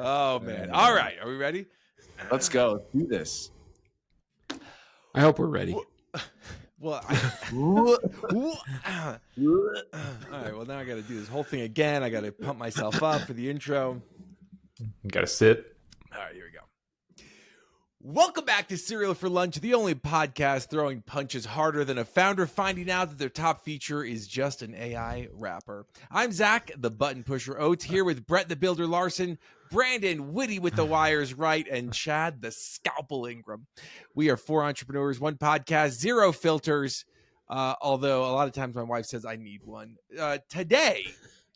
Oh man! All right, are we ready? Let's go. Do this. I hope we're ready. Well, all right. Well, now I got to do this whole thing again. I got to pump myself up for the intro. You gotta sit. All right, here we go. Welcome back to Cereal for Lunch, the only podcast throwing punches harder than a founder finding out that their top feature is just an AI rapper. I'm Zach, the button pusher Oates, here with Brett the Builder Larson, Brandon Witty with the wires right, and Chad the Scalpel Ingram. We are four entrepreneurs, one podcast, zero filters, although a lot of times my wife says I need one. Today,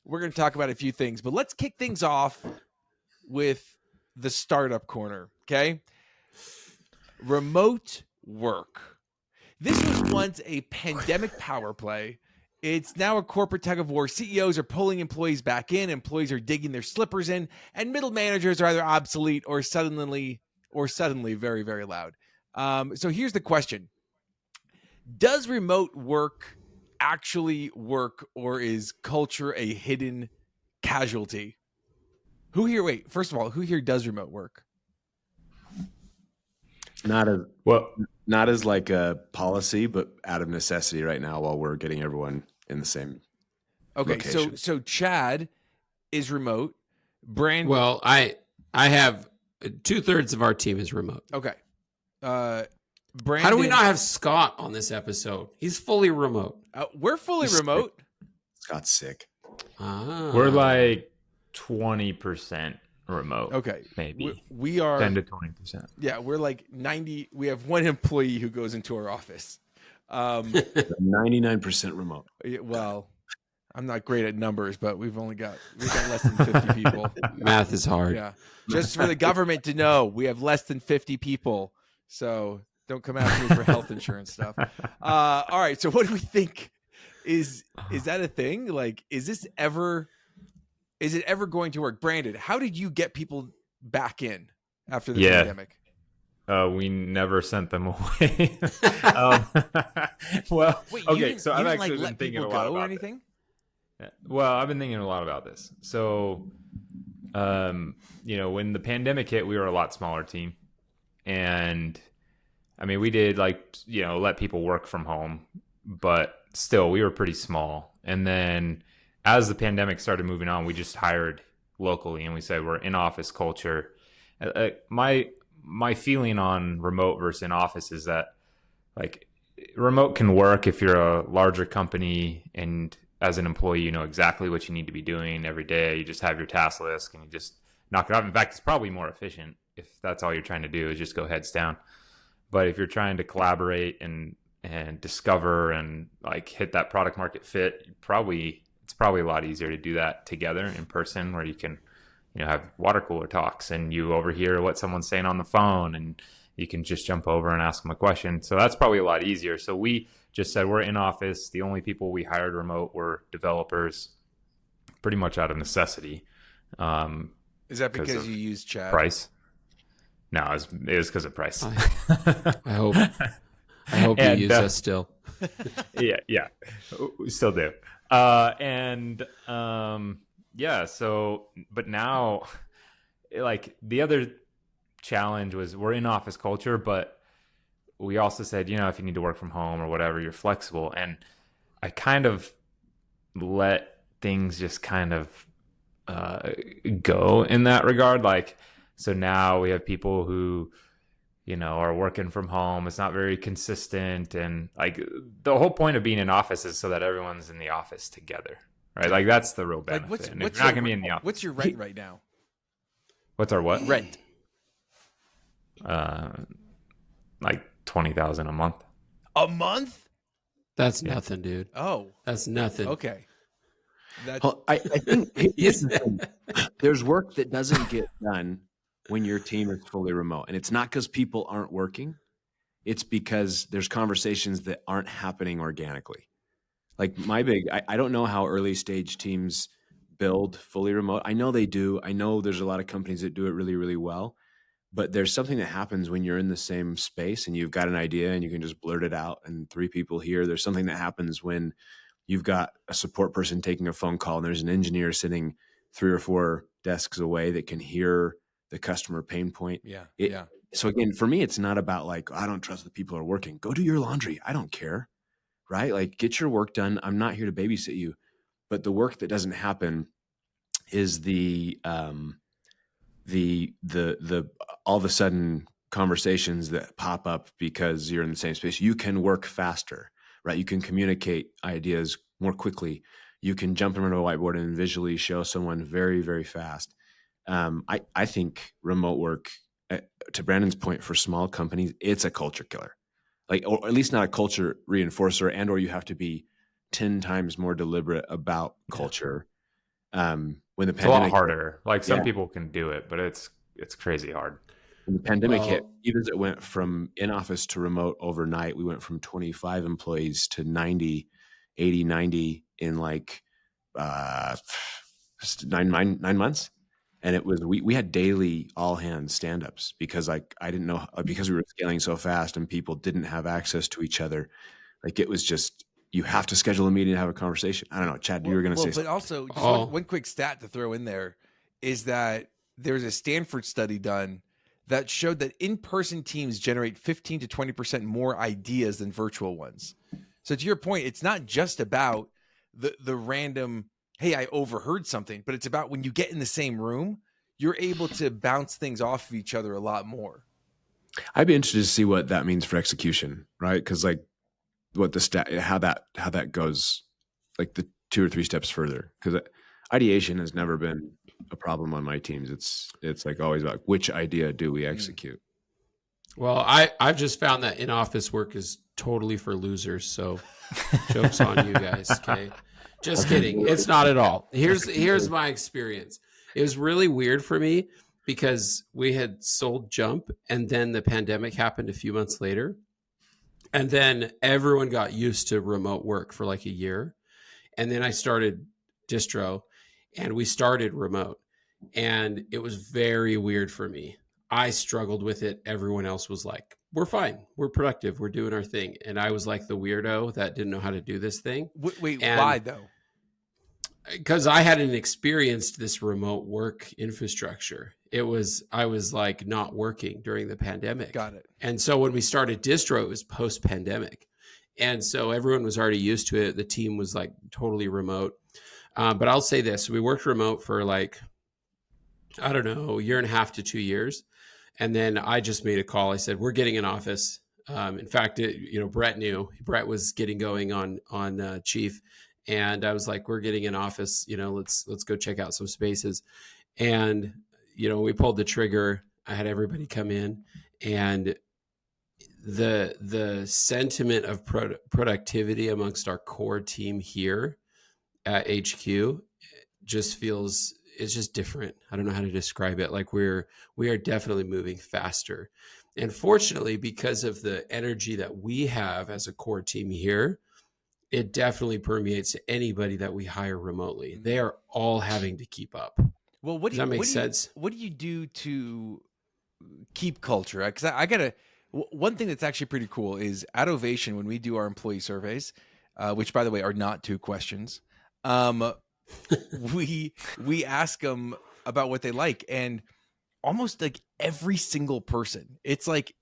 we're going to talk about a few things, but let's kick things off with the startup corner, okay? Remote work. This was once a pandemic power play. It's now a corporate tug of war. CEOs are pulling employees back in, employees are digging their slippers in, and middle managers are either obsolete or suddenly very, very loud. So here's the question. Does remote work actually work, or is culture a hidden casualty? First of all, who here does remote work? Not as like a policy, but out of necessity right now while we're getting everyone in the same location. So Chad is remote. Brandon. Well, I have 2/3 of our team is remote. Okay. Brandon. How do we not have Scott on this episode? He's fully remote. We're fully remote. Scott's sick. We're like 20% remote. Okay. Maybe. We are 10 to 20%. Yeah, we're like 90. We have one employee who goes into our office. 99% remote. Well, I'm not great at numbers, but we've got less than 50 people. Math is hard. Yeah. Just for the government to know, we have less than 50 people. So don't come after me for health insurance stuff. All right. So what do we think? Is that a thing? Like, is it ever going to work? Brandon, how did you get people back in after the pandemic? We never sent them away. Well, wait, okay. So I've actually been thinking a lot about anything. Well, I've been thinking a lot about this. So, when the pandemic hit, we were a lot smaller team, and I mean, we did let people work from home, but still, we were pretty small. And then as the pandemic started moving on, we just hired locally, and we said we're in office culture. My feeling on remote versus in office is that remote can work if you're a larger company, and as an employee, you know exactly what you need to be doing every day. You just have your task list and you just knock it off. In fact, it's probably more efficient if that's all you're trying to do is just go heads down. But if you're trying to collaborate and discover and hit that product market fit, it's probably a lot easier to do that together in person, where you can, have water cooler talks and you overhear what someone's saying on the phone and you can just jump over and ask them a question. So that's probably a lot easier. So we just said we're in office. The only people we hired remote were developers, pretty much out of necessity. Is that because you use Chad? Price? No, it was because of price. I hope you use us still. Yeah, we still do. So, but now, the other challenge was we're in office culture, but we also said, if you need to work from home or whatever, you're flexible. And I kind of let things just kind of go in that regard. So now we have people who, are working from home. It's not very consistent. And the whole point of being in office is so that everyone's in the office together, right? That's the real benefit. What's if you're not going to be in the office. What's your rent right now? What's our what? Rent. $20,000 a month. A month? That's nothing, dude. Oh, that's nothing. Okay. I think there's work that doesn't get done when your team is fully remote. And it's not because people aren't working. It's because there's conversations that aren't happening organically. I don't know how early stage teams build fully remote. I know they do. I know there's a lot of companies that do it really, really well. But there's something that happens when you're in the same space and you've got an idea and you can just blurt it out and three people hear. There's something that happens when you've got a support person taking a phone call and there's an engineer sitting 3 or 4 desks away that can hear the customer pain point. Yeah. So again, for me, it's not about like, I don't trust the people who are working. Go do your laundry. I don't care. Right? Like, get your work done. I'm not here to babysit you. But the work that doesn't happen is the all of a sudden conversations that pop up because you're in the same space. You can work faster, right? You can communicate ideas more quickly. You can jump in front of a whiteboard and visually show someone very, very fast. I think remote work, to Brandon's point, for small companies, it's a culture killer, like, or at least not a culture reinforcer, and or you have to be 10 times more deliberate about culture. When the It's a lot pandemic harder. Like some people can do it, but it's crazy hard. When the pandemic hit, even as it went from in-office to remote overnight, we went from 25 employees to 90, 80, 90 in like 9 months. And it was, we had daily all hands stand-ups because like, I didn't know, because we were scaling so fast and people didn't have access to each other. Like, it was just, you have to schedule a meeting to have a conversation. I don't know, Chad, you were going to say something. But also, just one quick stat to throw in there is that there's a Stanford study done that showed that in-person teams generate 15 to 20% more ideas than virtual ones. So to your point, it's not just about the random, hey, I overheard something, but it's about when you get in the same room, you're able to bounce things off of each other a lot more. I'd be interested to see what that means for execution, right? Because like what the how that goes, like the 2 or 3 steps further. Because ideation has never been a problem on my teams. It's like always about which idea do we execute. Well, I've just found that in-office work is totally for losers. So joke's on you guys. Okay. Just kidding. It's not at all. Here's my experience. It was really weird for me because we had sold Jump and then the pandemic happened a few months later. And then everyone got used to remote work for like a year. And then I started Distro and we started remote. And it was very weird for me. I struggled with it. Everyone else was like, we're fine. We're productive. We're doing our thing. And I was like the weirdo that didn't know how to do this thing. Wait, why though? Because I hadn't experienced this remote work infrastructure. I was like not working during the pandemic. Got it. And so when we started Distro, it was post-pandemic. And so everyone was already used to it. The team was like totally remote. But I'll say this, we worked remote for like, I don't know, a year and a half to 2 years. And then I just made a call. I said, we're getting an office. In fact, Brett knew. Brett was getting going on Chief. And I was like, we're getting an office, let's go check out some spaces. And, we pulled the trigger. I had everybody come in, and the sentiment of productivity amongst our core team here at HQ just feels, it's just different. I don't know how to describe it. Like we are definitely moving faster. And fortunately, because of the energy that we have as a core team here, it definitely permeates to anybody that we hire remotely. They are all having to keep up. Well, does that make sense? What do you do to keep culture? Because I gotta. One thing that's actually pretty cool is at Ovation, when we do our employee surveys, which by the way are not 2 questions, we ask them about what they like, and almost like every single person, it's like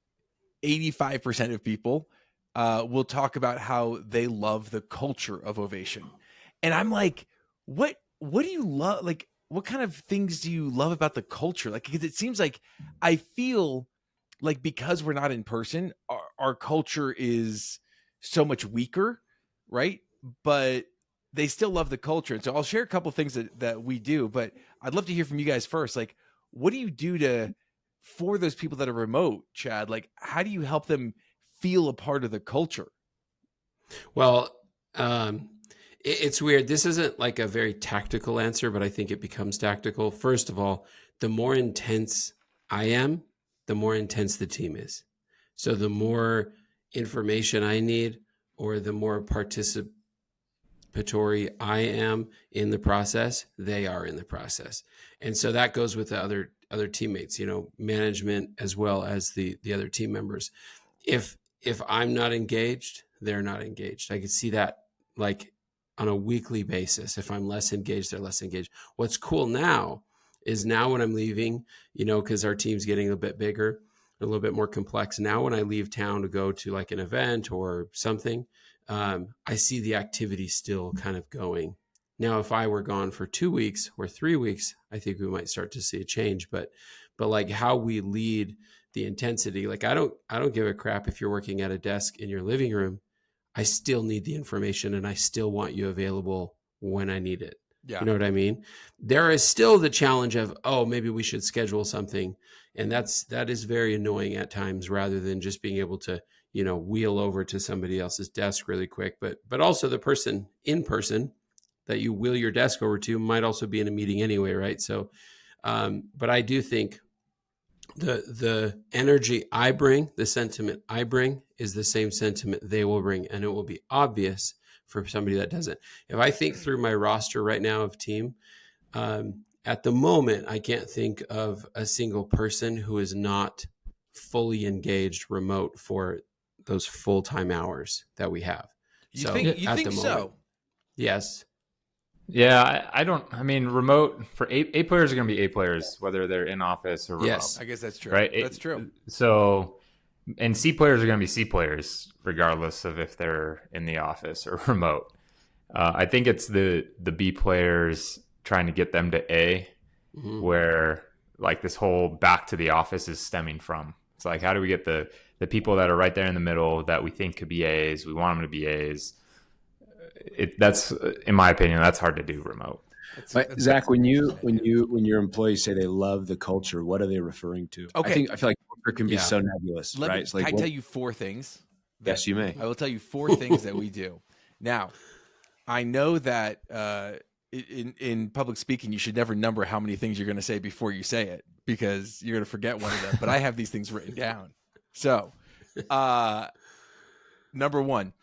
85% of people will talk about how they love the culture of Ovation. And I'm like, what do you love? Like, what kind of things do you love about the culture? Like, because it seems like I feel like because we're not in person, our culture is so much weaker, right? But they still love the culture. And so I'll share a couple of things that we do, but I'd love to hear from you guys first. Like, what do you do for those people that are remote, Chad? Like, how do you help them feel a part of the culture? Well, it's weird. This isn't like a very tactical answer, but I think it becomes tactical. First of all, the more intense I am, the more intense the team is. So the more information I need, or the more participatory I am in the process, they are in the process. And so that goes with the other teammates, management, as well as the other team members. If I'm not engaged, they're not engaged. I could see that like on a weekly basis. If I'm less engaged, they're less engaged. What's cool now is now when I'm leaving, because our team's getting a bit bigger, a little bit more complex. Now, when I leave town to go to like an event or something, I see the activity still kind of going. Now, if I were gone for 2 weeks or 3 weeks, I think we might start to see a change. But like how we lead the intensity, like I don't give a crap if you're working at a desk in your living room. I still need the information and I still want you available when I need it. Yeah. You know what I mean? There is still the challenge of, oh, maybe we should schedule something. And that is very annoying at times, rather than just being able to, wheel over to somebody else's desk really quick. But also the person in person that you wheel your desk over to might also be in a meeting anyway, right? So, but I do think the energy I bring, the sentiment I bring, is the same sentiment they will bring, and it will be obvious for somebody that doesn't. If I think through my roster right now of team, at the moment, I can't think of a single person who is not fully engaged remote for those full-time hours that we have. You think so? Yes. Yeah, I mean, remote for eight players are going to be 8 players, whether they're in office or remote. Yes. I guess that's true. Right? That's true. So, and C players are going to be C players, regardless of if they're in the office or remote. I think it's the B players trying to get them to A, where like this whole back to the office is stemming from. It's like, how do we get the people that are right there in the middle that we think could be A's? We want them to be A's. That's, in my opinion, that's hard to do remote. But Zach, when your employees say they love the culture, what are they referring to? Okay. I feel like culture can be so nebulous, right? It's like, can I tell you 4 things? Yes, you may. I will tell you 4 things that we do. Now, I know that in public speaking, you should never number how many things you're going to say before you say it, because you're going to forget one of them. But I have these things written down. So, number 1.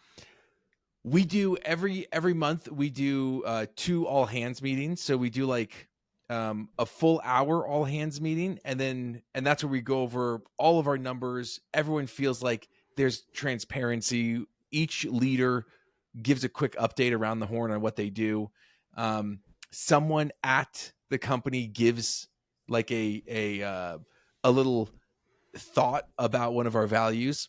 We do every month, we do 2 all hands meetings. So we do like a full hour all hands meeting, and that's where we go over all of our numbers. Everyone feels like there's transparency. Each leader gives a quick update around the horn on what they do. Someone at the company gives like a little thought about one of our values.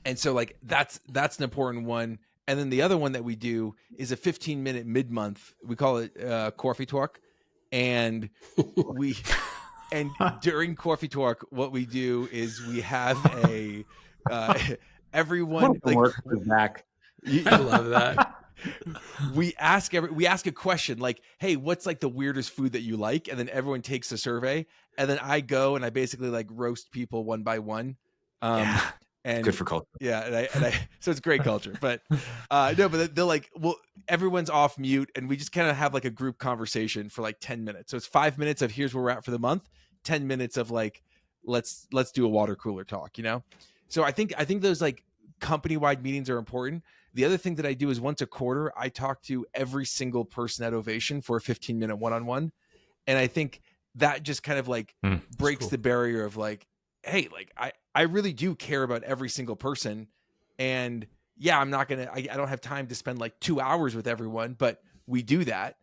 And so like that's an important one. And then the other one that we do is a 15-minute mid-month. We call it Coffee Talk. And during Coffee Talk, what we do is we have a everyone like work back. I love that. We ask a question like, hey, what's like the weirdest food that you like? And then everyone takes a survey. And then I go and I basically like roast people one by one. And good for culture. Yeah, and I so it's great culture. But no, but they're like, well, everyone's off mute, and we just kind of have like a group conversation for like 10 minutes. So it's 5 minutes of here's where we're at for the month, 10 minutes of like let's do a water cooler talk, So I think those like company-wide meetings are important. The other thing that I do is once a quarter, I talk to every single person at Ovation for a 15-minute one-on-one, and I think that just kind of like breaks the barrier of like, hey, like I really do care about every single person. And yeah, I'm not going to, I don't have time to spend like 2 hours with everyone, but we do that.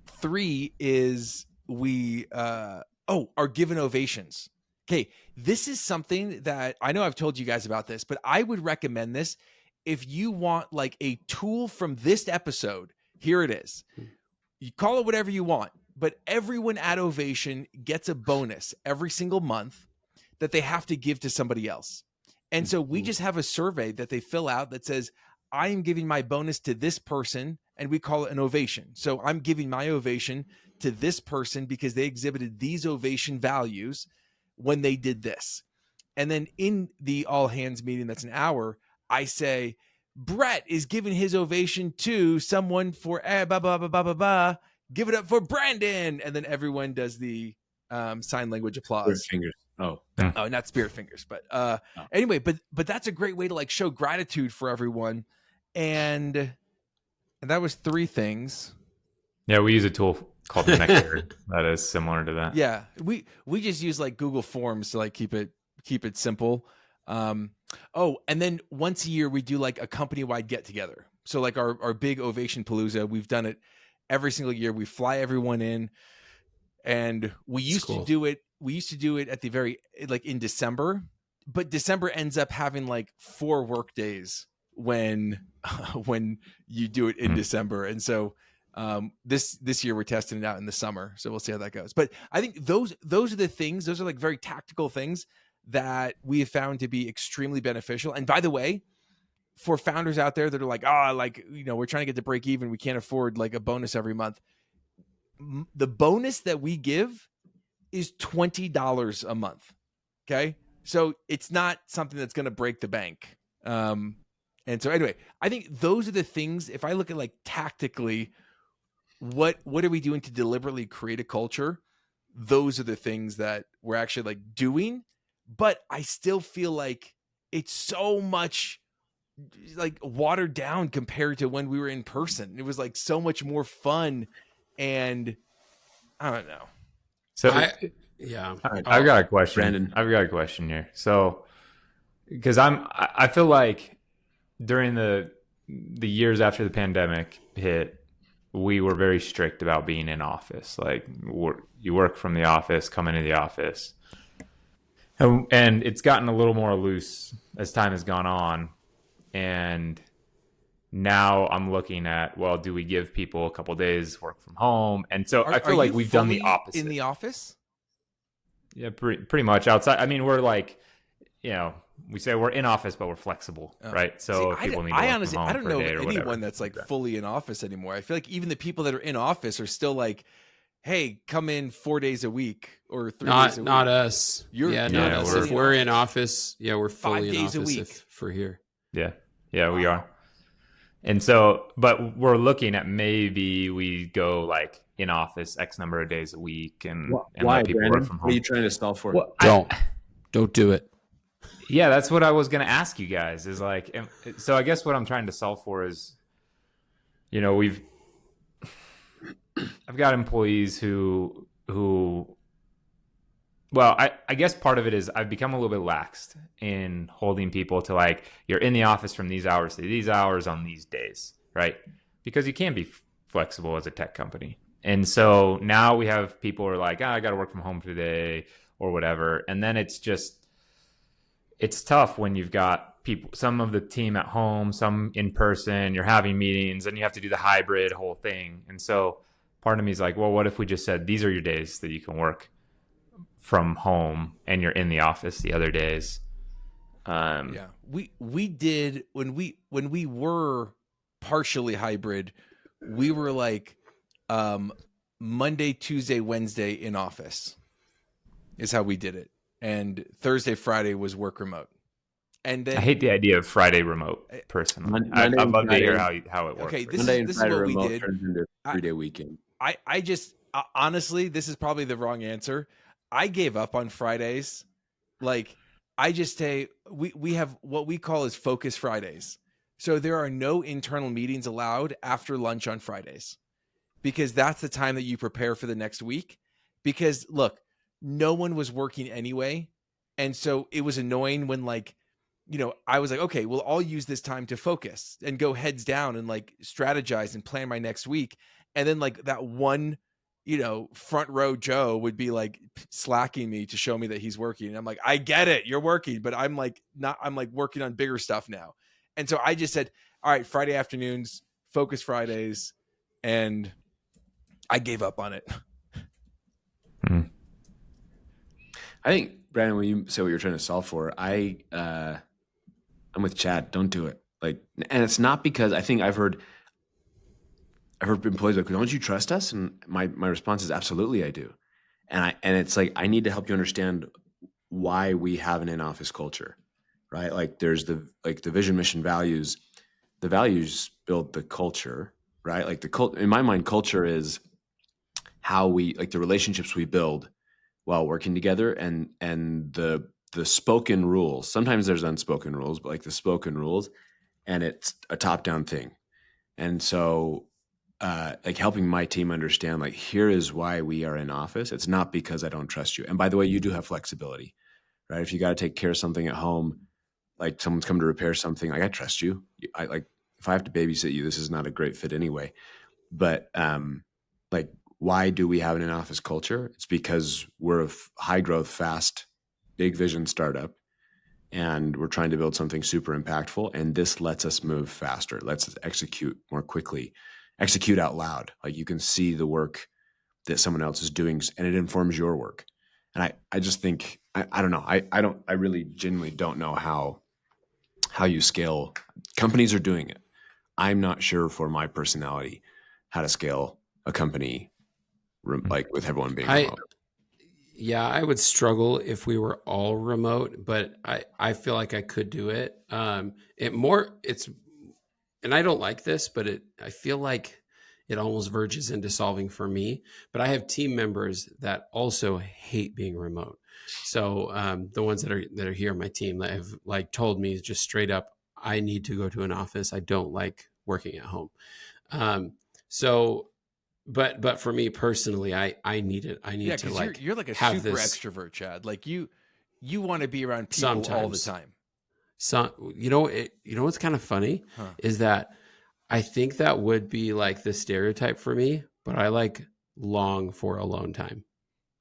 3 is we, are given ovations. Okay. This is something that I know I've told you guys about this, but I would recommend this. If you want like a tool from this episode, here it is. You call it whatever you want, but everyone at Ovation gets a bonus every single month that they have to give to somebody else. And so we just have a survey that they fill out that says, I am giving my bonus to this person, and we call it an ovation. So I'm giving my ovation to this person because they exhibited these ovation values when they did this. And then in the all hands meeting, that's an hour, I say, Brett is giving his ovation to someone for blah, blah, blah, blah, blah, blah. Give it up for Brandon. And then everyone does the sign language applause. Fingers. Oh, not spirit fingers, but anyway, but that's a great way to like show gratitude for everyone. And that was 3 things. Yeah, we use a tool called Nectar that is similar to that. Yeah, we just use like Google Forms to like keep it simple. And then once a year we do like a company-wide get together. So like our big Ovation Palooza, we've done it every single year. We fly everyone in, and we used to do it. We used to do it at the very like in December, but December ends up having like 4 work days when you do it in December, and so this year we're testing it out in the summer, so we'll see how that goes. But I think those are the things. Those are like very tactical things that we have found to be extremely beneficial. And by the way, for founders out there that are like, we're trying to get to break even, we can't afford like a bonus every month. The bonus that we give is $20 a month. Okay. So it's not something that's going to break the bank. And so anyway, I think those are the things, if I look at like tactically, what are we doing to deliberately create a culture? Those are the things that we're actually like doing, but I still feel like it's so much like watered down compared to when we were in person. It was like so much more fun, and I don't know. So I've got a question. Brandon. I've got a question here. So, because I feel like during the years after the pandemic hit, we were very strict about being in office. Like you work from the office, come into the office, and it's gotten a little more loose as time has gone on. And now I'm looking at, well, do we give people a couple days work from home? And so I feel like we've done the opposite. In the office? Yeah, pretty much outside. I mean, we're like, we say we're in office, but we're flexible, right? So if people need to work honestly, from home I don't for a know day or anyone whatever. that's like fully in office anymore. I feel like even the people that are in office are still like, hey, come in 4 days a week or 3 days a week. Not us. Not us. If we're in office, we're fully 5 days in office a week for here. Yeah, we are. And so, but we're looking at maybe we go like in office X number of days a week and let people Brandon? work from home. What are you trying to solve for? Well, Don't do it. Yeah, that's what I was going to ask you guys is like, so I guess what I'm trying to solve for is, I've got employees who well, I guess part of it is I've become a little bit laxed in holding people to like, you're in the office from these hours to these hours on these days, right? Because you can be flexible as a tech company. And so now we have people who are like, I got to work from home today or whatever. And then it's tough when you've got people, some of the team at home, some in person, you're having meetings and you have to do the hybrid whole thing. And so part of me is like, well, what if we just said, these are your days that you can work from home and you're in the office the other days? We did when we were partially hybrid, we were like Monday, Tuesday, Wednesday in office is how we did it, and Thursday, Friday was work remote. And then I hate the idea of Friday remote personally. I'd love to hear how it works. Okay, this Monday is and Friday what we remote did. turns into a 3-day weekend. I just honestly, this is probably the wrong answer. I gave up on Fridays. Like I just say we have what we call as focus Fridays. So there are no internal meetings allowed after lunch on Fridays, because that's the time that you prepare for the next week. Because look, no one was working anyway. And so it was annoying when I was like, okay, well, I'll use this time to focus and go heads down and like strategize and plan my next week. And then like that one, front row Joe would be like slacking me to show me that he's working. And I'm like, I get it, you're working, but I'm like working on bigger stuff now. And so I just said, all right, Friday afternoons, focus Fridays. And I gave up on it. I think, Brandon, when you say what you're trying to solve for, I'm with Chad. Don't do it. And it's not because I think I've heard employees like, don't you trust us? And my response is absolutely I do. And it's like, I need to help you understand why we have an in-office culture, right? Like there's the vision, mission, values. The values build the culture, right? Like in my mind, culture is how we, like the relationships we build while working together, and the spoken rules. Sometimes there's unspoken rules, but like the spoken rules, and it's a top-down thing. And so helping my team understand, like, here is why we are in office. It's not because I don't trust you. And by the way, you do have flexibility, right? If you got to take care of something at home, like someone's come to repair something, like, I trust you. If I have to babysit you, this is not a great fit anyway. But like, why do we have an in-office culture? It's because we're a high growth, fast, big vision startup, and we're trying to build something super impactful. And this lets us move faster, lets us execute more quickly, execute out loud. Like, you can see the work that someone else is doing, and it informs your work. And I just think, I don't know. I really genuinely don't know how you scale. Companies are doing it. I'm not sure for my personality how to scale a company like with everyone being remote. Yeah, I would struggle if we were all remote, but I feel like I could do it. And I don't like this, but I feel like it almost verges into solving for me. But I have team members that also hate being remote. So the ones that are here on my team that have like told me just straight up, I need to go to an office. I don't like working at home. But for me personally, I need it. I need to like you're like a super extrovert, Chad. Like you want to be around people sometimes, all the time. So you know what's kind of funny is that I think that would be like the stereotype for me, but I like long for alone time.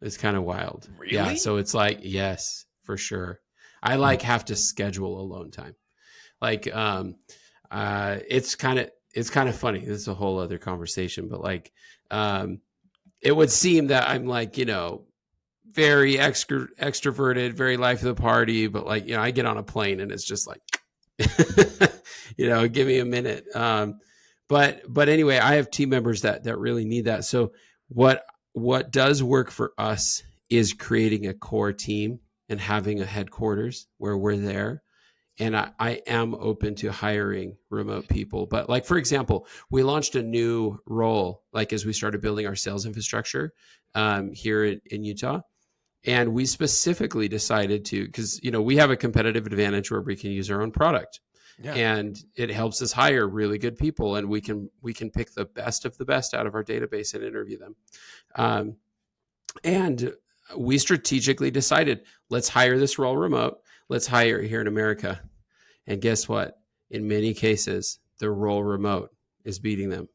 It's kind of wild. Really? Yeah. So it's like, yes, for sure. I like have to schedule alone time. Like it's kind of funny. This is a whole other conversation, but like it would seem that I'm like, very extroverted, very life of the party, but like, I get on a plane and it's just like, give me a minute. But anyway, I have team members that really need that. So what does work for us is creating a core team and having a headquarters where we're there. And I am open to hiring remote people. But like, for example, we launched a new role, like as we started building our sales infrastructure here in Utah. And we specifically decided to, because, we have a competitive advantage where we can use our own product. Yeah. And it helps us hire really good people, and we can pick the best of the best out of our database and interview them. And we strategically decided, let's hire this role remote. Let's hire it here in America. And guess what? In many cases, the role remote is beating them.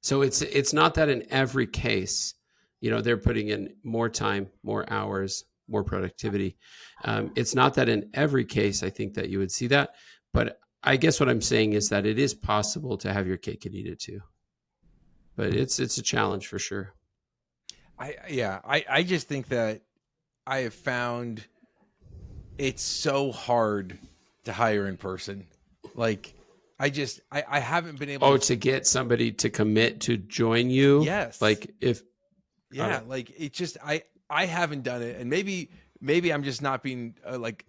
So it's not that in every case, they're putting in more time, more hours, more productivity. It's not that in every case, I think that you would see that. But I guess what I'm saying is that it is possible to have your cake and eat it too. But it's a challenge for sure. I just think that I have found it's so hard to hire in person. Like I haven't been able to get somebody to commit to join you. Yes. Like if like it just I haven't done it, and maybe I'm just not being like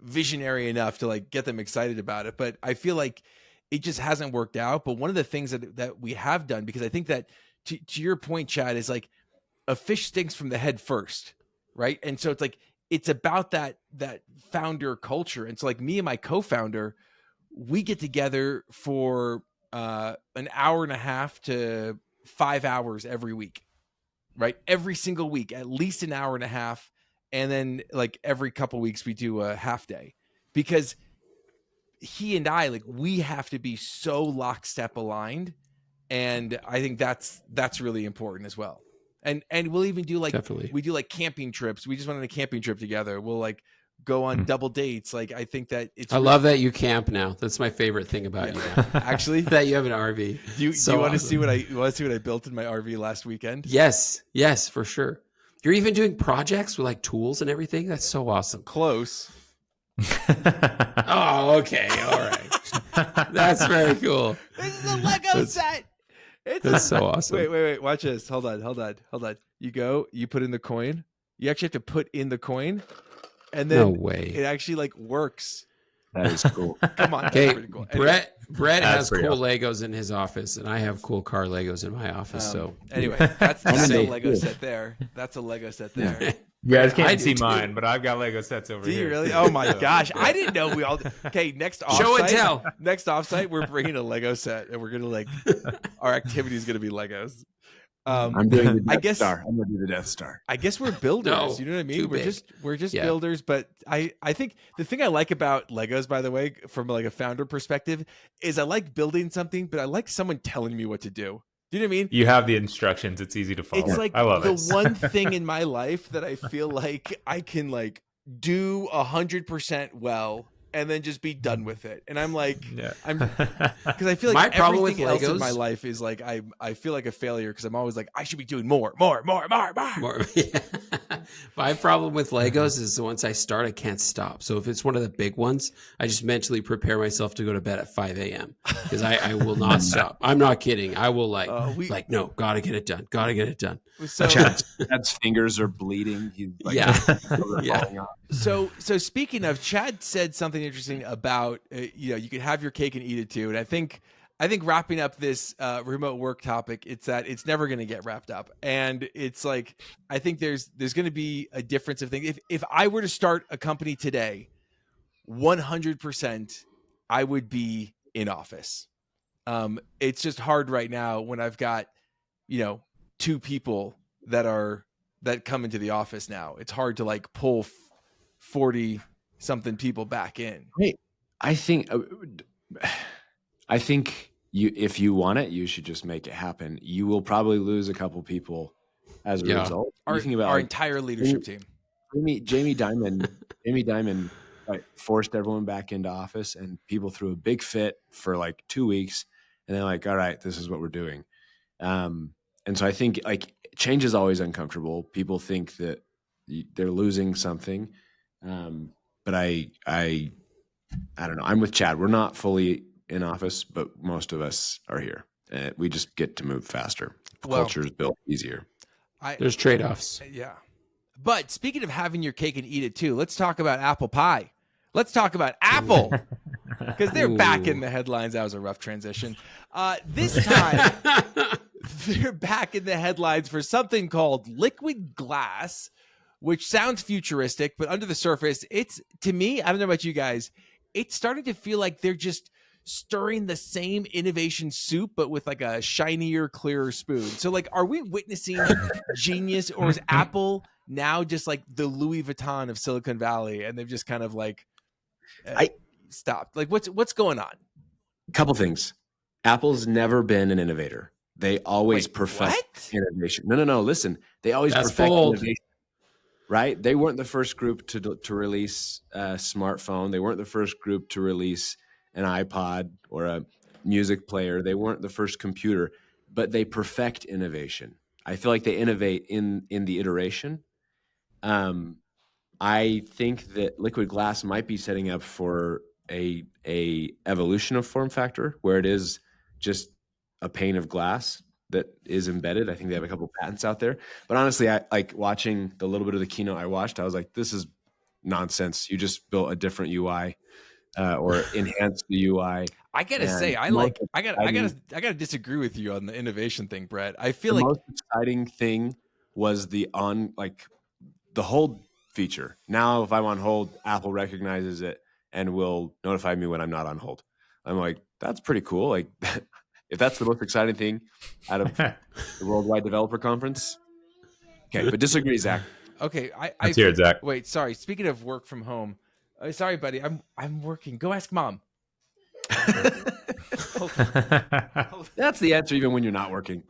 visionary enough to like get them excited about it, but I feel like it just hasn't worked out. But one of the things that we have done, because I think that to your point, Chad, is like a fish stinks from the head first, right? And so it's like it's about that founder culture. And so like me and my co-founder, we get together for an hour and a half to 5 hours every week, right? Every single week, at least an hour and a half. And then like every couple of weeks we do a half day, because he and I, like, we have to be so lockstep aligned. And I think that's really important as well. And we'll even do like, Definitely. We do like camping trips. We just went on a camping trip together. We'll like go on double dates. Like, I think that I love that you camp now. That's my favorite thing about you now. Actually, that you have an RV. Do you want to see what I built in my RV last weekend? Yes, for sure. You're even doing projects with like tools and everything. That's so awesome. Close. Oh, okay. All right. That's very cool. This is a Lego set. That's so awesome. Wait. Watch this. Hold on. You put in the coin. You actually have to put in the coin. And then no way. It actually like works. That is cool. Come on. Okay. Cool. Brett has cool Legos in his office, and I have cool car Legos in my office. So anyway, that's a Lego set there. That's a Lego set there. You guys can't see mine, but I've got Lego sets over here. Do you really? Oh my gosh. I didn't know we all. Okay, next offsite. Show and tell. Next offsite, we're bringing a Lego set, and we're going to like, our activity is going to be Legos. I'm doing the Death Star. I'm going to do the Death Star. I guess we're builders. No, you know what I mean? We're just Yeah. builders. But I think the thing I like about Legos, by the way, from like a founder perspective, is I like building something, but I like someone telling me what to do. Do you know what I mean? You have the instructions. It's easy to follow. It's like I love the it. one thing in my life that I feel like I can like do 100% well and then just be done with it. And I'm like, Yeah. because I feel My like problem with everything else in my Legos- life is like I feel like a failure because I'm always like I should be doing more. More. My problem with Legos is once I start, I can't stop. So if it's one of the big ones, I just mentally prepare myself to go to bed at 5 a.m. because I will not stop. I'm not kidding. I will no, gotta get it done. Gotta get it done. So Chad's fingers are bleeding. He's like, Yeah. yeah. So speaking of, Chad said something interesting about you could have your cake and eat it too, and I think wrapping up this remote work topic, it's that it's never going to get wrapped up, and it's like I think there's going to be a difference of things. If I were to start a company today, 100% I would be in office. It's just hard right now when I've got 2 people that come into the office now. It's hard to like pull 40 something people back in. Wait, I think you, if you want it, you should just make it happen. You will probably lose a couple people as a result. Our, you think about our entire leadership team. Jamie Dimon like, forced everyone back into office, and people threw a big fit for like 2 weeks, and they're like, "All right, this is what we're doing." And so I think like change is always uncomfortable. People think that they're losing something, but I don't know. I'm with Chad. We're not fully in office, but most of us are here. We just get to move faster. Culture is built easier. There's trade-offs. Yeah. But speaking of having your cake and eat it too, let's talk about apple pie. Let's talk about Apple because they're back in the headlines. That was a rough transition. This time, they're back in the headlines for something called liquid glass, which sounds futuristic, but under the surface, it's, to me, I don't know about you guys, it's starting to feel like they're just stirring the same innovation soup, but with like a shinier, clearer spoon. So like, are we witnessing genius, or is Apple now just like the Louis Vuitton of Silicon Valley, and they've just kind of like stopped? Like what's going on? A couple things. Apple's never been an innovator. They always perfect innovation. No. Listen, they always perfect innovation. Right? They weren't the first group to release a smartphone. They weren't the first group to release an iPod or a music player. They weren't the first computer, but they perfect innovation. I feel like they innovate in the iteration. I think that liquid glass might be setting up for a evolution of form factor where it is just a pane of glass that is embedded. I think they have a couple of patents out there. But honestly, I like watching the little bit of the keynote I watched. I was like, this is nonsense. You just built a different UI or enhanced the UI. I gotta say, I gotta disagree with you on the innovation thing, Brett. I feel like the most exciting thing was the hold feature. Now, if I'm on hold, Apple recognizes it and will notify me when I'm not on hold. I'm like, that's pretty cool. Like, if that's the most exciting thing out of the Worldwide Developer Conference. Okay, but disagree, Zach. Okay, Let's hear it, Zach. Wait, sorry. Speaking of work from home, sorry, buddy. I'm working. Go ask mom. Hold on. That's the answer, even when you're not working.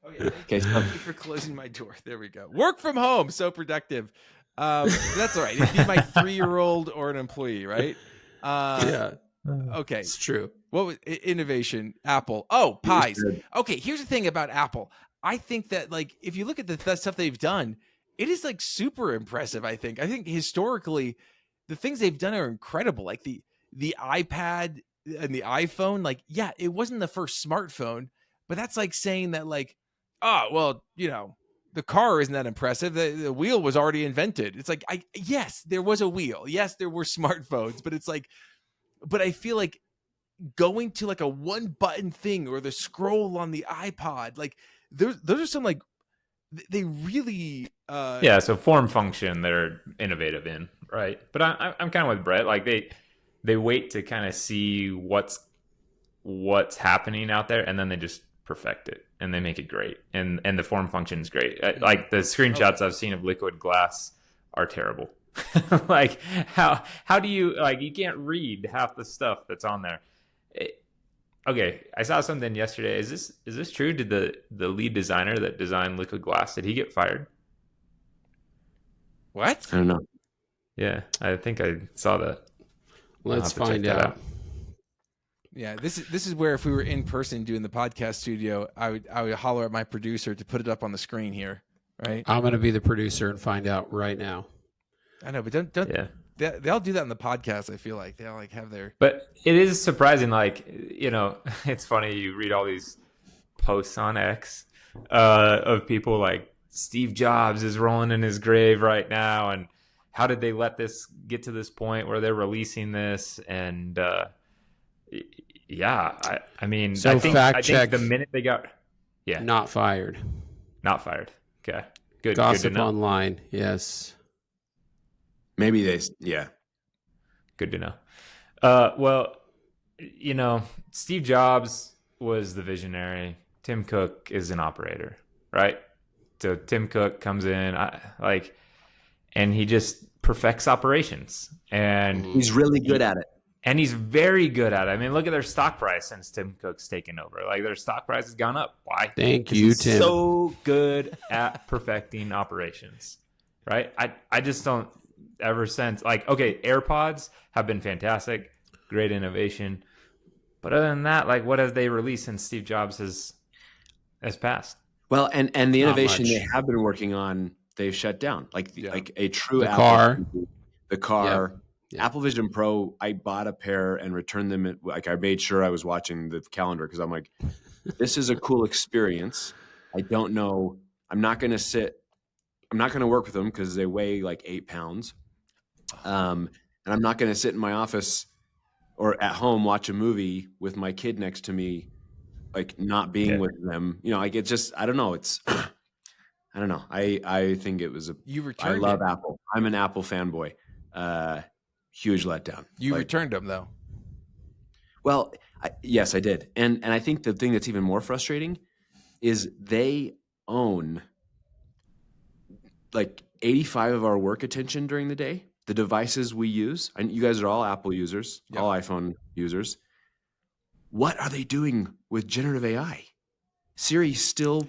Okay, thank you for closing my door. There we go. Work from home, so productive. That's all right. It'd be my 3-year-old or an employee, right? Yeah. Okay, It's true. What was innovation? Apple. Oh, pies. Okay, here's the thing about Apple. I think that like if you look at the stuff they've done, it is like super impressive. I think historically, the things they've done are incredible. Like the iPad and the iPhone. Like, yeah, it wasn't the first smartphone, but that's like saying that like, oh well, the car isn't that impressive. The wheel was already invented. It's like yes, there was a wheel. Yes, there were smartphones, but it's like, but I feel like going to like a one button thing or the scroll on the iPod, like those are some like they really so form function they're innovative in, right? But I'm kind of with Brett. Like they wait to kind of see what's happening out there, and then they just perfect it and they make it great, and the form function is great. Like the screenshots I've seen of liquid glass are terrible. Like how do you, like, you can't read half the stuff that's on there. okay, I saw something yesterday. Is this true? Did the lead designer that designed Liquid Glass, did he get fired? What? I don't know. Yeah, I think I saw that. Let's have to check find that out. out. Yeah, this is where if we were in person doing the podcast studio, I would holler at my producer to put it up on the screen here, right? I'm going to be the producer and find out right now. I know, but don't Yeah. they'll do that in the podcast. I feel like they'll like have their But it is surprising, like, you know, it's funny, you read all these posts on X of people like Steve Jobs is rolling in his grave right now, and how did they let this get to this point where they're releasing this? And yeah, I mean, So I think check. the minute they got Not fired. not fired. Okay, good. Gossip good to know. online. Yes. Maybe yeah. Good to know. Well, you know, Steve Jobs was the visionary. Tim Cook is an operator, right? So Tim Cook comes in, and he just perfects operations, and He's really good at it. and he's very good at it. I mean, look at their stock price since Tim Cook's taken over. Like, their stock price has gone up. Why? Thank 'Cause you, he's Tim. so good at perfecting operations, right? I just don't ever sense like, okay, AirPods have been fantastic, great innovation, but other than that, like, what have they released since Steve Jobs has passed? Well, and the Not innovation much. they have been working on, they've shut down. Like Yeah. like a true The Apple car. TV, the car. Yeah. Apple Vision Pro, I bought a pair and returned them. Like, I made sure I was watching the calendar because I'm like, this is a cool experience. I don't know. I'm not going to work with them because they weigh like 8 pounds. And I'm not going to sit in my office or at home, watch a movie with my kid next to me, like not being with them. You know, like, it's just, I don't know. It's, I don't know. I think it was you I returned love it. Apple. I'm an Apple fanboy. Huge letdown. You Like, returned them though. well, yes, I did. And I think the thing that's even more frustrating is they own like 85 of our work attention during the day, the devices we use. And you guys are all Apple users, Yep. all iPhone users. What are they doing with generative AI? Siri still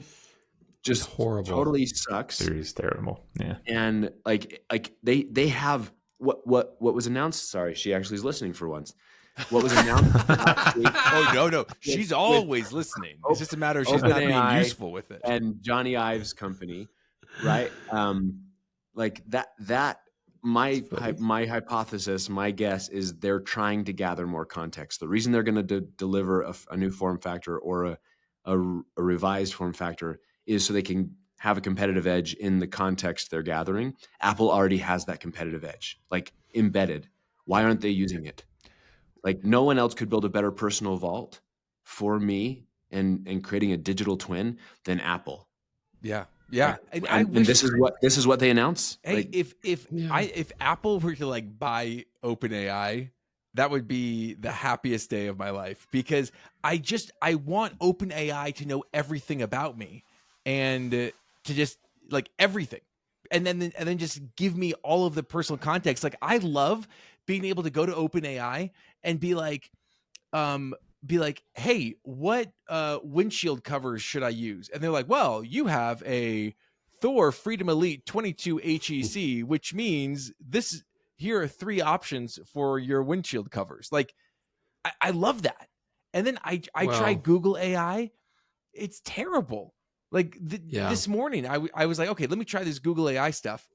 just horrible. totally sucks. Siri's terrible. Yeah. And like they have what was announced. Sorry, she actually is listening for once. What was announced last week, Oh no, she's always listening. It's just a matter of she's not being OpenAI useful with it. and Johnny Ive's company, right? Like that my hypothesis, my guess is they're trying to gather more context. The reason they're going to deliver a new form factor or a revised form factor is so they can have a competitive edge in the context they're gathering. Apple already has that competitive edge, like, embedded. Why aren't they using it? Like, no one else could build a better personal vault for me and creating a digital twin than Apple. Yeah. And, I and wish this is what they announce. Hey, Like, if Apple were to like buy OpenAI, that would be the happiest day of my life, because I want OpenAI to know everything about me and to just like everything, and then just give me all of the personal context. Like, I love being able to go to OpenAI and be like, hey, what windshield covers should I use? And they're like, well, you have a Thor Freedom Elite 22 HEC, which means here are 3 options for your windshield covers. Like, I love that. And then I try Google AI. It's terrible. Like this morning, I was like, okay, let me try this Google AI stuff.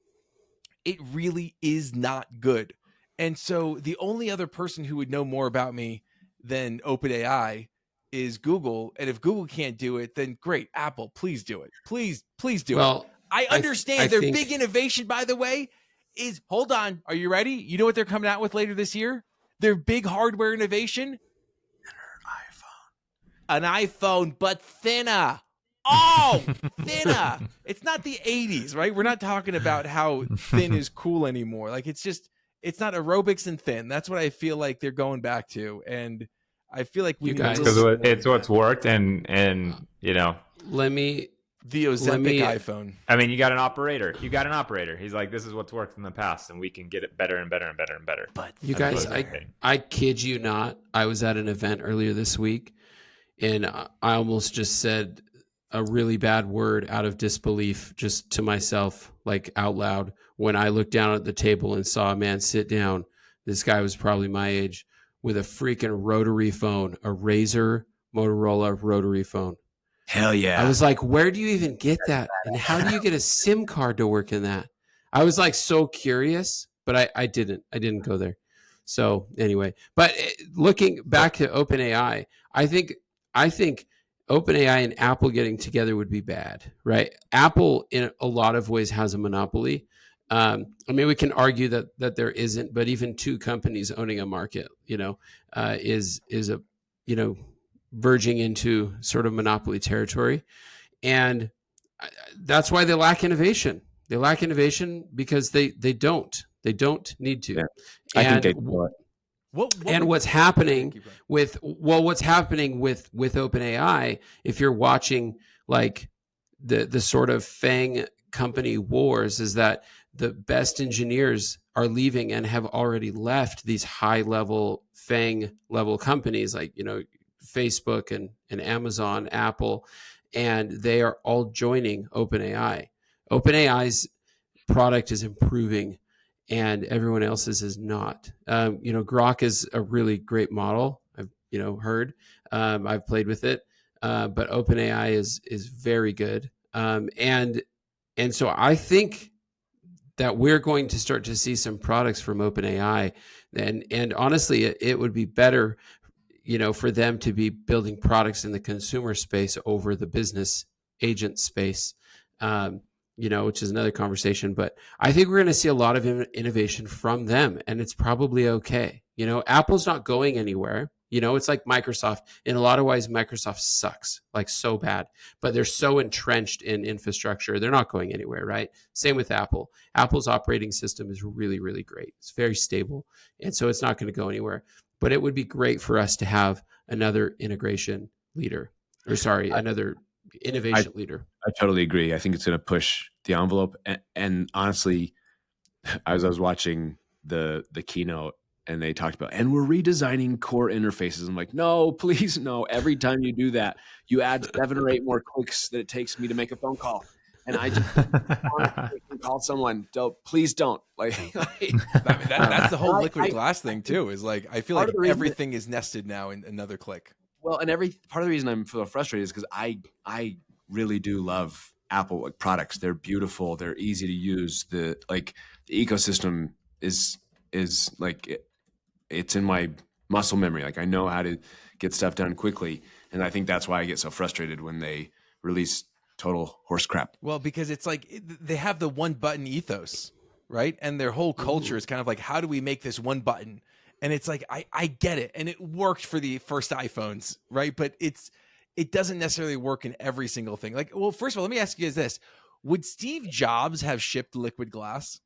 It really is not good. And so the only other person who would know more about me than OpenAI is Google. And if Google can't do it, then great, Apple, please do it. Please do it. I understand their big innovation, by the way, is, hold on, are you ready? You know what they're coming out with later this year? Their big hardware innovation? An iPhone, but thinner. Oh, thinner. It's not the 80s, right? We're not talking about how thin is cool anymore. Like, it's not aerobics and thin. That's what I feel like they're going back to. And I feel like we guys, because it's what's worked, and you know, the Ozempic iPhone. I mean, you got an operator. He's like, this is what's worked in the past, and we can get it better and better and better and better. But you guys, I kid you not, I was at an event earlier this week and I almost just said a really bad word out of disbelief, just to myself, like out loud, when I looked down at the table and saw a man sit down. This guy was probably my age, with a freaking rotary phone, a Razor Motorola rotary phone. Hell yeah. I was like, where do you even get that? And how do you get a SIM card to work in that? I was like so curious, but I didn't go there. So anyway, but looking back to OpenAI, I think OpenAI and Apple getting together would be bad, right? Apple in a lot of ways has a monopoly. I mean, we can argue that there isn't, but even two companies owning a market, is a, verging into sort of monopoly territory. And that's why they lack innovation. They lack innovation because they don't need to. Yeah. I and think they what's happening with OpenAI, if you're watching like the sort of FANG company wars, is that the best engineers are leaving and have already left these high level FANG level companies like, Facebook and Amazon, Apple, and they are all joining OpenAI. OpenAI's product is improving and everyone else's is not. Grok is a really great model. I've heard. I've played with it, but OpenAI is very good. And so I think that we're going to start to see some products from OpenAI, and honestly, it would be better, for them to be building products in the consumer space over the business agent space. Which is another conversation, but I think we're going to see a lot of innovation from them, and it's probably okay. Apple's not going anywhere. It's like Microsoft. In a lot of ways, Microsoft sucks, like so bad, but they're so entrenched in infrastructure. They're not going anywhere, right? Same with Apple. Apple's operating system is really, really great. It's very stable, and so it's not going to go anywhere. But it would be great for us to have another integration leader, another innovation leader. I totally agree. I think it's going to push the envelope. And honestly, as I was watching the keynote and they talked about, and we're redesigning core interfaces. I'm like, no, please, no. Every time you do that, you add 7 or 8 more clicks that it takes me to make a phone call. And I just want to call someone. Please don't. Like, that's the whole liquid glass thing too. Is like I feel like everything is nested now in another click. Well, and part of the reason I'm so frustrated is because I really do love Apple products. They're beautiful. They're easy to use. The ecosystem is like it's in my muscle memory. Like I know how to get stuff done quickly, and I think that's why I get so frustrated when they release total horse crap. Well, because it's like they have the one button ethos, right? And their whole culture is kind of like, how do we make this one button? And it's like, I get it. And it worked for the first iPhones, right? But it doesn't necessarily work in every single thing. Like, well, first of all, let me ask you this. Would Steve Jobs have shipped liquid glass?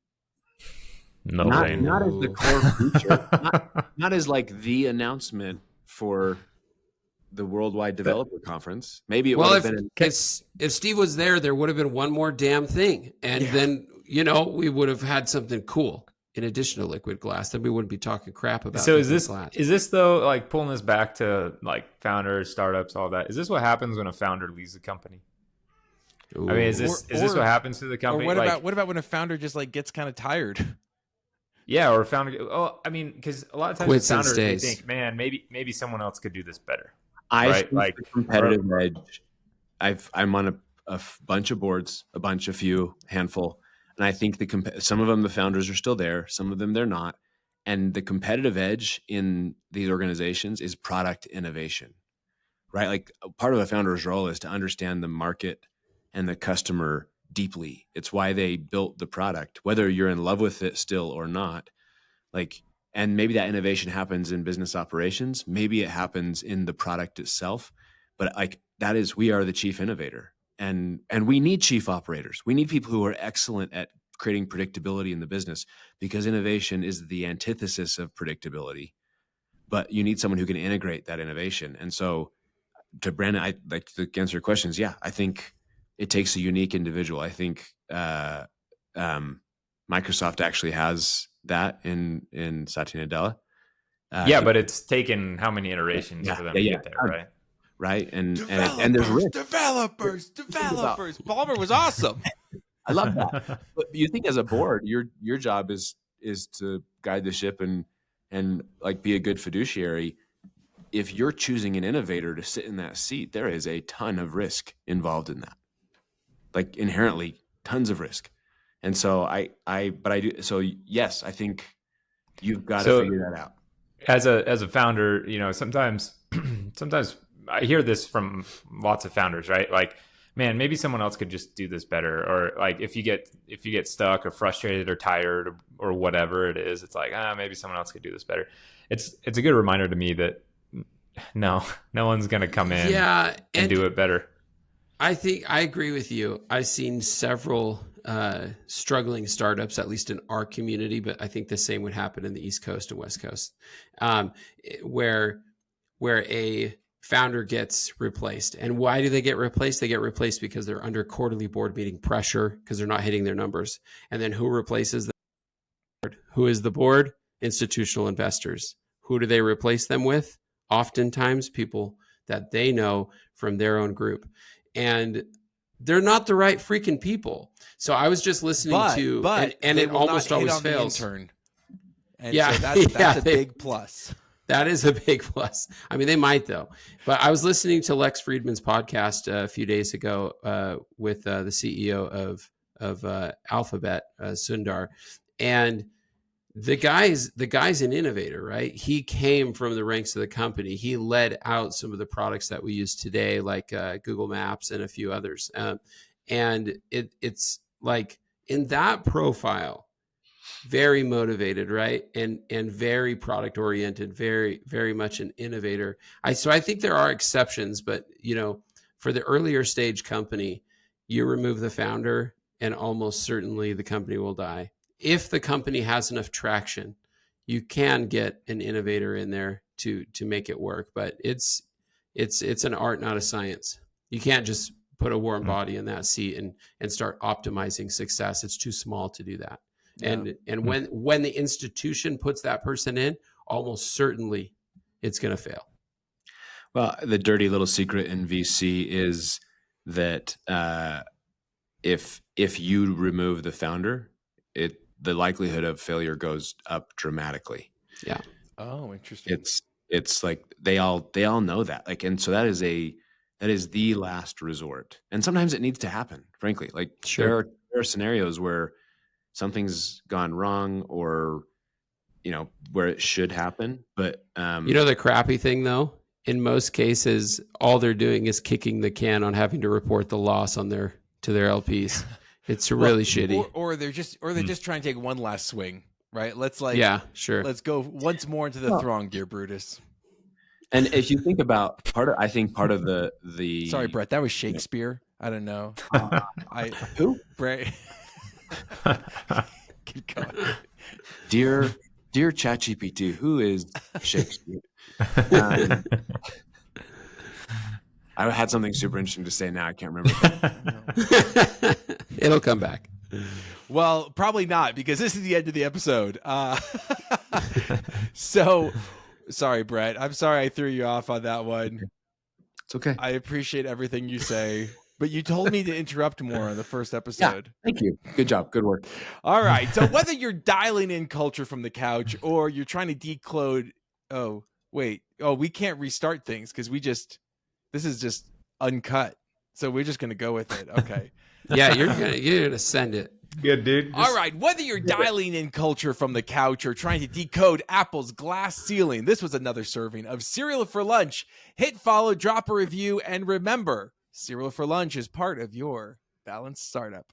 No, not as the core feature, not as like the announcement for the Worldwide Developer Conference. Maybe it would have been. If Steve was there, there would have been one more damn thing. And then, we would have had something cool in addition to liquid glass. Then we wouldn't be talking crap about So is this though, like pulling this back to like founders, startups, all that, is this what happens when a founder leaves the company? Ooh. I mean, is this what happens to the company? Or what about when a founder just like gets kind of tired? Yeah, or a founder. Oh, I mean, because a lot of times founders they think, man, maybe someone else could do this better. I think the competitive edge. I'm on a bunch of boards, a few handful, and I think some of them the founders are still there, some of them they're not, and the competitive edge in these organizations is product innovation, right? Like part of a founder's role is to understand the market and the customer deeply. It's why they built the product, whether you're in love with it still or not. And maybe that innovation happens in business operations. Maybe it happens in the product itself. But we are the chief innovator, and we need chief operators. We need people who are excellent at creating predictability in the business, because innovation is the antithesis of predictability. But you need someone who can integrate that innovation. And so, to Brandon, I like to answer your questions. Yeah, I think it takes a unique individual. I think Microsoft actually has that in Satya Nadella. But it's taken how many iterations for them to get there, right? right? And there's risk. Developers. Palmer was awesome. I love that. But you think as a board, your job is to guide the ship and like be a good fiduciary. If you're choosing an innovator to sit in that seat, there is a ton of risk involved in that. Like inherently tons of risk. And so yes, I think you've got to figure that out. As a founder, sometimes I hear this from lots of founders, right? Like, man, maybe someone else could just do this better. Or like if you get stuck or frustrated or tired or whatever it is, it's like, maybe someone else could do this better. It's a good reminder to me that no one's going to come in and do it better. I think I agree with you. I've seen several struggling startups, at least in our community, but I think the same would happen in the East Coast and West Coast, where a founder gets replaced. And why do they get replaced? They get replaced because they're under quarterly board meeting pressure because they're not hitting their numbers. And then who replaces them? Who is the board? Institutional investors. Who do they replace them with? Oftentimes people that they know from their own group. And they're not the right freaking people. So I was just listening and it almost always fails. And yeah, so that's a big plus. That is a big plus. I mean, they might though. But I was listening to Lex Friedman's podcast a few days ago with the CEO of Alphabet, Sundar, and the guy's an innovator, right? He came from the ranks of the company. He led out some of the products that we use today, like Google Maps and a few others. And it's like in that profile, very motivated, right? And very product oriented, very, very much an innovator. So I think there are exceptions, but for the earlier stage company, you remove the founder and almost certainly the company will die. If the company has enough traction, you can get an innovator in there to make it work. But it's an art, not a science. You can't just put a warm body in that seat and start optimizing success. It's too small to do that. Yeah. And when the institution puts that person in, almost certainly it's going to fail. Well, the dirty little secret in VC is that if you remove the founder, the likelihood of failure goes up dramatically. Yeah. Oh, interesting. It's like they all know that. Like, and so that is the last resort. And sometimes it needs to happen, frankly. Like sure. There are scenarios where something's gone wrong or where it should happen. But the crappy thing though, in most cases, all they're doing is kicking the can on having to report the loss to their LPs. It's really shitty. Or they're just trying to take one last swing, right? Let's let's go once more into the throng, dear Brutus. And if you think about part of the sorry, Brett, that was Shakespeare. I don't know. Who? Brett. Keep going. Dear ChatGPT, who is Shakespeare? I had something super interesting to say now. I can't remember. It'll come back. Well, probably not because this is the end of the episode. So, sorry, Brett. I'm sorry I threw you off on that one. It's okay. I appreciate everything you say, but you told me to interrupt more on the first episode. Yeah, thank you. Good job. Good work. All right. So whether you're dialing in culture from the couch or you're trying to decode, we can't restart things because this is just uncut. So we're just going to go with it. Okay. Yeah, you're gonna send it. Good, dude. All right. Whether you're dialing in culture from the couch or trying to decode Apple's glass ceiling, this was another serving of Cereal for Lunch. Hit follow, drop a review, and remember, Cereal for Lunch is part of your balanced startup.